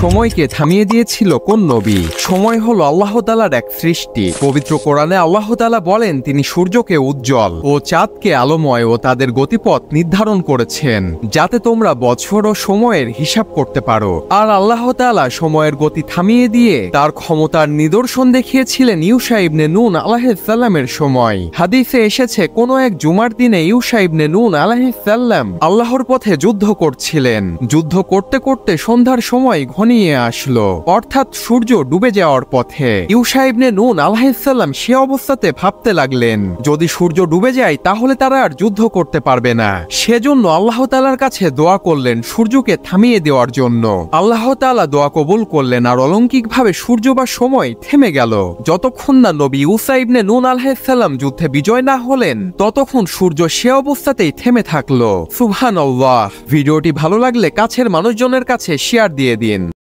সময়কে থামিয়ে দিয়েছিল কোন নবী? সময় হলো আল্লাহ তাআলার এক সৃষ্টি। পবিত্র কোরআনে আল্লাহ তাআলা বলেন তিনি সূর্যকে উজ্জ্বল ও চাঁদকে আলোময় ও তাদের গতিপথ নির্ধারণ করেছেন যাতে তোমরা বছর ও সময়ের হিসাব করতে পারো। আর আল্লাহ তাআলা সময়ের গতি থামিয়ে দিয়ে তার ক্ষমতার নিদর্শন দেখিয়েছিলেন ইউশা ইবনে নুন আলাইহিস সালামের সময়। হাদিসে এসেছে কোন এক জুমার দিনে ইউশা ইবনে নুন আলাইহিস সালাম আল্লাহর পথে যুদ্ধ করছিলেন। যুদ্ধ করতে করতে সন্ধ্যার সময় ঘনিয়ে আসলো, অর্থাৎ সূর্য ডুবে যাওয়ার পথে। ইউশা ইবনে নুন আলাইহিস সালাম সে অবস্থাতে ভাবতে লাগলেন যদি সূর্য ডুবে যায় তাহলে তারা আর যুদ্ধ করতে পারবে না। সেজন্য আল্লাহ তাআলার কাছে দোয়া করলেন সূর্যকে থামিয়ে দেওয়ার জন্য। আল্লাহ তাআলা দোয়া কবুল করলেন আর অলৌকিকভাবে সূর্য বা সময় থেমে গেল। যতক্ষণ না নবী ইউশা ইবনে নুন আলাইহিস সালাম যুদ্ধে বিজয় না হলেন ততক্ষণ সূর্য সে অবস্থাতেই থেমে থাকলো। সুবহানাল্লাহ। ভিডিওটি ভালো লাগলে কাছের মানুষজনের কাছে শেয়ার দিয়ে দিন।